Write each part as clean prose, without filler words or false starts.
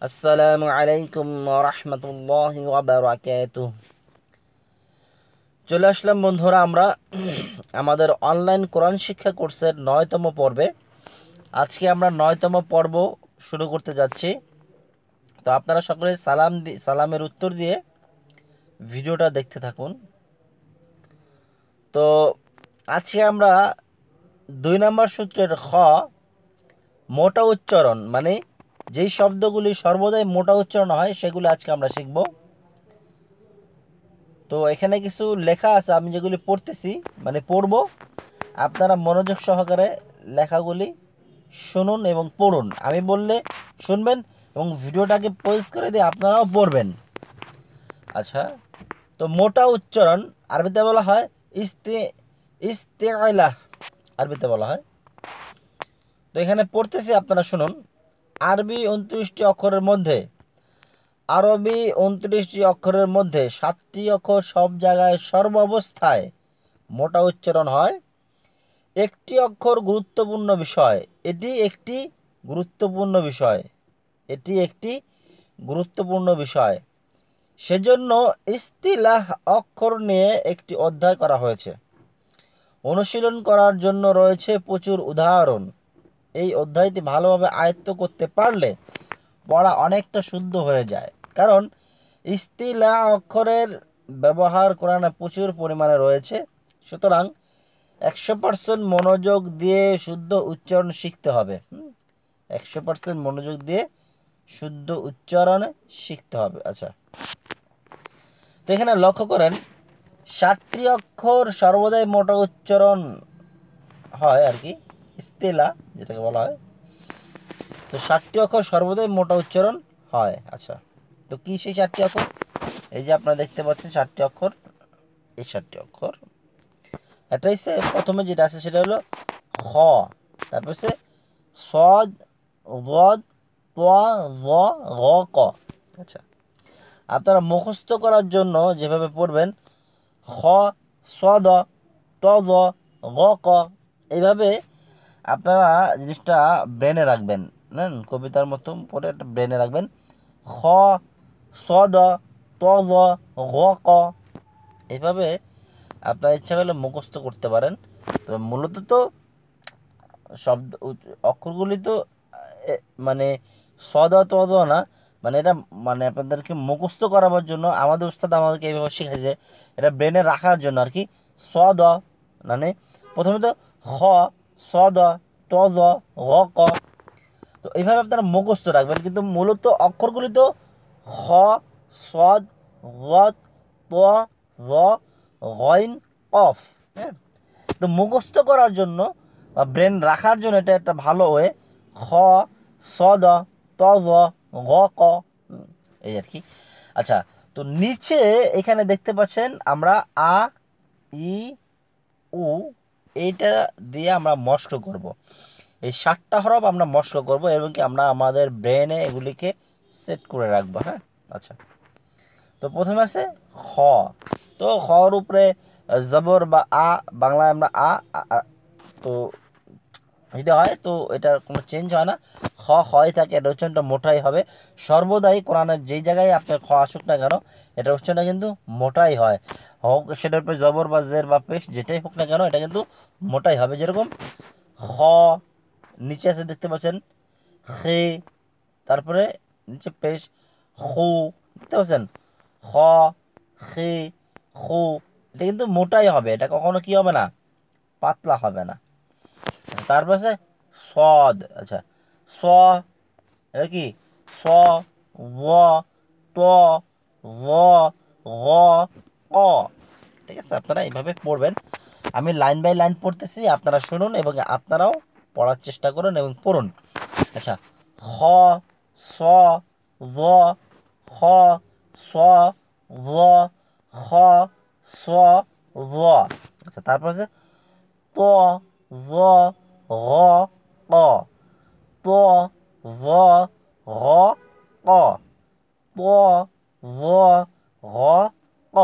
আসসালামু আলাইকুম ওয়া রাহমাতুল্লাহি ওয়া বারাকাতুহু। চলে আসলাম বন্ধুরা, আমরা আমাদের অনলাইন কোরআন শিক্ষা কোর্সের ৯তম পর্বে। আজকে আমরা ৯তম পর্ব শুরু করতে যাচ্ছি। তো আপনারা সকলে সালামের উত্তর দিয়ে ভিডিওটা দেখতে থাকুন। তো আজকে আমরা ২ নম্বর সূত্রের খ মোটা উচ্চারণ, মানে যেই শব্দগুলি সর্বদাই মোটা উচ্চারণ হয় সেগুলো আজকে আমরা শিখব। তো এখানে কিছু লেখা আছে, আমি যেগুলি পড়তেছি মানে পড়ব, আপনারা মনোযোগ সহকারে লেখাগুলি শুনুন এবং পড়ুন। আমি বললে শুনবেন এবং ভিডিওটাকে পজ করে দিয়ে আপনারাও পড়বেন। আচ্ছা, তো মোটা উচ্চারণ আরবিতে বলা হয় ইস্তেআলা, আরবিতে বলা হয়। তো এখানে পড়তেছি, আপনারা শুনুন। আরবি 29টি অক্ষরের মধ্যে 7টি অক্ষর সব জায়গায় সর্বাবস্থায় মোটা উচ্চারণ হয়। একটি অক্ষর গুরুত্বপূর্ণ বিষয়, এটি একটি গুরুত্বপূর্ণ বিষয়। সেজন্য ইস্তিলাহ অক্ষর নিয়ে একটি অধ্যায় করা হয়েছে। অনুশীলন করার জন্য রয়েছে প্রচুর উদাহরণ। এই অধ্যায়টি ভালোভাবে আয়ত্ত করতে পারলে পড়া অনেকটা শুদ্ধ হয়ে যায়, কারণ ইস্তিলাহ অক্ষরের ব্যবহার কোরআনে প্রচুর পরিমাণে রয়েছে। সুতরাং 100% মনোযোগ দিয়ে শুদ্ধ উচ্চারণ শিখতে হবে। 100% মনোযোগ দিয়ে শুদ্ধ উচ্চারণে শিখতে হবে। আচ্ছা, তো এখানে লক্ষ্য করেন 7টি অক্ষর সর্বদাই মোটা উচ্চারণ হয় আর কি, ইস্তিলা যেটাকে বলা হয়। তো 7টি অক্ষর সর্বদাই মোটা উচ্চারণ হয়। আচ্ছা, তো কি সেই 7টি অক্ষর? এই যে আপনারা দেখতে পাচ্ছেন 7টি অক্ষর, এই 7টি অক্ষর। এটা হচ্ছে প্রথমে যেটা আছে সেটা হলো খ, তারপর হচ্ছে সদ, গদ, ত, জ, গ, ক। আচ্ছা, আপনারা মুখস্থ করার জন্য যেভাবে পড়বেন খ, সদ, ত, জ, গ, ক, এইভাবে আপনারা জিনিসটা ব্রেনে রাখবেন। কবিতার মতো পড়ে একটা ব্রেনে রাখবেন। খ, সদ, ত, জ, গ, ক, এইভাবে আপনার ইচ্ছা করলে মুখস্থ করতে পারেন। তো মূলত তো শব্দ অক্ষরগুলি তো মানে সদ তদ না, মানে এটা মানে আপনাদেরকে মুখস্থ করাবার জন্য আমাদের উস্তাদ আমাদেরকে এইভাবে শিখেছে, এটা ব্রেনে রাখার জন্য আর কি। সদ মানে প্রথমে তো খ, সদ, ত, জ, গ, ক, তো এইভাবে আপনারা মুখস্থ রাখবেন। কিন্তু মূলত অক্ষরগুলি তো খ, সদ, গদ, ত, জ, গইন, কফ। হ্যাঁ, তো মুখস্থ করার জন্য বা ব্রেন রাখার জন্য এটা একটা ভালো ওয়ে। খ, সদ, ত, জ, গ, ক, এই আর কি। আচ্ছা, তো নিচে এখানে দেখতে পাচ্ছেন আমরা আ, ই, উ, এইটা দিয়ে আমরা মস্ক করব। এই 7টা হরফ আমরা মস্ক করব এবং কি আমরা আমাদের ব্রেনে এগুলিকে সেট করে রাখবো। হ্যাঁ, আচ্ছা, তো প্রথমে আছে খ। তো খর উপরে জবর বা আ, বাংলায় আমরা তো এটা হয়, তো এটার কোনো চেঞ্জ হয় না, খ হয় থাকে। এটা উচ্চারণটা মোটাই হবে সর্বদাই। কোরআনের যেই জায়গায় আপনার খ আসুক না কেন, এটা উচ্চারণটা কিন্তু মোটাই হয়। হোক সেটার উপরে জবর বা জের বা পেশ যেটাই হোক না কেন, এটা কিন্তু মোটাই হবে। যেরকম খ, নিচে আছে দেখতে পাচ্ছেন খে, তারপরে নিচে পেশ হু, দেখতে পাচ্ছেন খ, খে, হু, এটা কিন্তু মোটাই হবে, এটা কখনো কি হবে না, পাতলা হবে না। তারপর আছে সদ। আচ্ছা, স, এটা কি স, ব, ত, ভ, গ, ক। ঠিক আছে, আপনারা এইভাবে পড়বেন। আমি লাইন বাই লাইন পড়তেছি, আপনারা শুনুন এবং আপনারাও পড়ার চেষ্টা করুন এবং পড়ুন। আচ্ছা, খ, স, ভ, খ, স, ভ, খ, স, ভ। আচ্ছা, তারপর আছে ত, জ, গ, ক, ত, জ, গ, ক, ত, জ, গ, ক।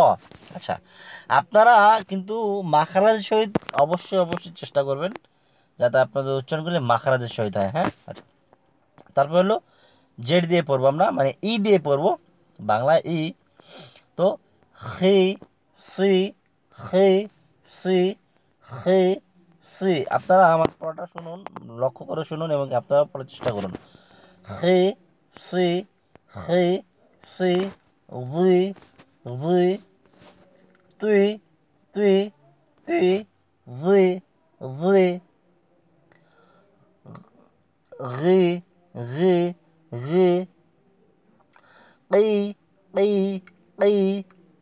আচ্ছা, আপনারা কিন্তু মাখরাজের সহিত অবশ্যই চেষ্টা করবেন যাতে আপনাদের উচ্চারণগুলি মাখরাজের সহিত হয়। হ্যাঁ, আচ্ছা, তারপর হলো জেড দিয়ে পড়বো আমরা, মানে ই দিয়ে পড়বো, বাংলায় ই। তো খি সি খি সি খি সি। আপনারা আমার পড়াটা শুনুন, লক্ষ্য করে শুনুন এবং আপনারা পড়ার চেষ্টা করুন। খি সি খি সি ভি ভি তুই তুই তুই ভি ভি রি রি রি এই এই এই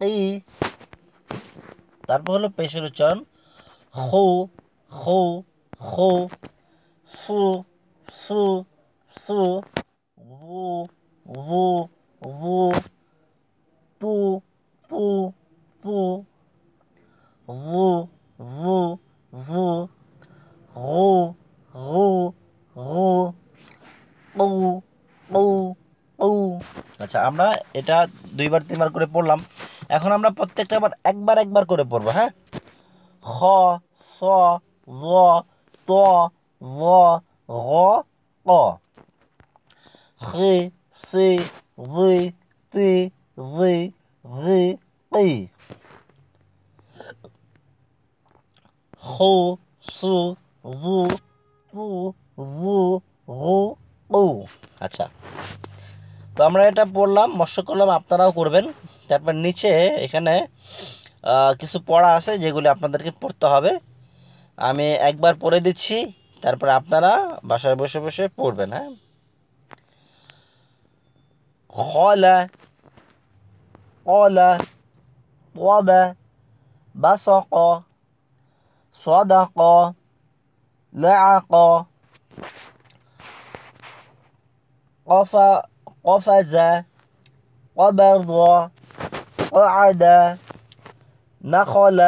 এই। তারপর হলো পেশের উচ্চারণ, হো হো হো, সু সু সু, ভু ভু ভু, তু তু তু, ভু ভু ভু, হো হো হো, ও ও ও। আচ্ছা, আমরা এটা 2বার 3বার করে পড়লাম। এখন আমরা প্রত্যেকটা আবার একবার একবার করে পড়বো। হ্যাঁ, খ স ল ত ভ গ ক, খি সি রি তি রি রি কি, হু সু রু তু ভু হু উ। আচ্ছা, তো আমরা এটা পড়লাম, মস্ত করলাম, আপনারাও করবেন। তারপর নিচে এখানে কিছু পড়া আছে যেগুলি আপনাদেরকে পড়তে হবে। আমি একবার পড়ে দিচ্ছি, তারপর আপনারা বাসায় বসে বসে পড়বেন। হ্যাঁ, খলা قال طاب بصق صدق لعق قف قفز قبض قعد نخل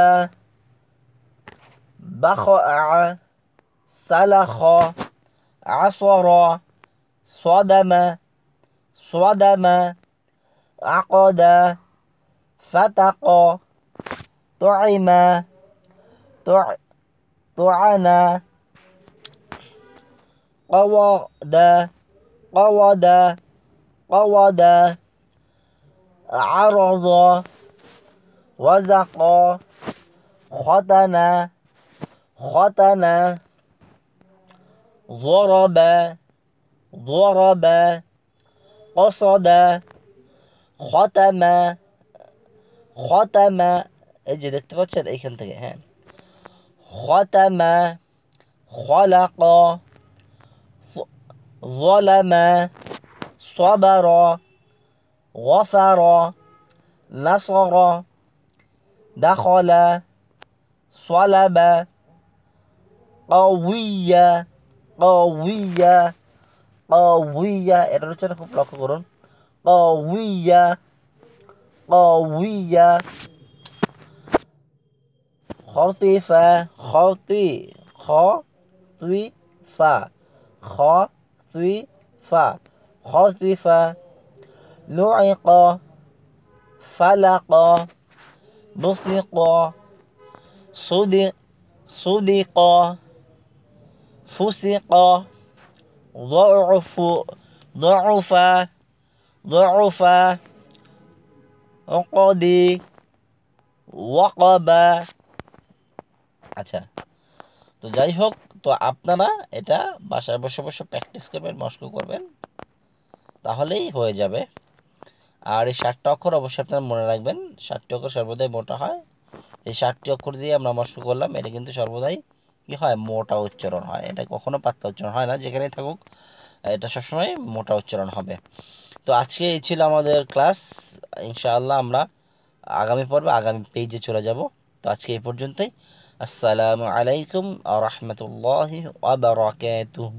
بخع سلخ عصر صدم صدم عقد فتق طعم طعن قوض قوض قوض عرض رزق ختن ختن ضرب ضرب قصد ختم ختم। এই যে দেখতে পাচ্ছেন এইখান থেকে। হ্যাঁ, ختم خلق ظلم صبر غفر نصر دخل صلب قوية قوية قوية। এটার উচ্চারণ খুব লক্ষ্য করুন, قوية قوية। خطيفة خطي خطيفة خطيفة خطيفة لعق فلق بصق صدق صدق فسق ضعف ضعف ضعف عقدي ওয়াকাবা। আচ্ছা, তো যাই হোক, তো আপনারা এটা বাসায় বসে বসে প্র্যাকটিস করবেন, মস্ক করবেন, তাহলেই হয়ে যাবে। আর এই 7টা অক্ষর অবশ্যই আপনারা মনে রাখবেন। 7টি অক্ষর সর্বদাই মোটা হয়। এই 7টি অক্ষর দিয়ে আমরা মস্ক করলাম, এটা কিন্তু সর্বদাই কি হয়, মোটা উচ্চারণ হয়। এটা কখনো পাতলা উচ্চারণ হয় না, যেখানেই থাকুক এটা সবসময় মোটা উচ্চারণ হবে। তো আজকে এই ছিল আমাদের ক্লাস। ইনশাআল্লাহ আমরা আগামী পর্বে আগামী পেজে চলে যাব। তো আজকে এই পর্যন্তই। আসসালামু আলাইকুম ওয়া রাহমাতুল্লাহি ওয়া বারাকাতুহু।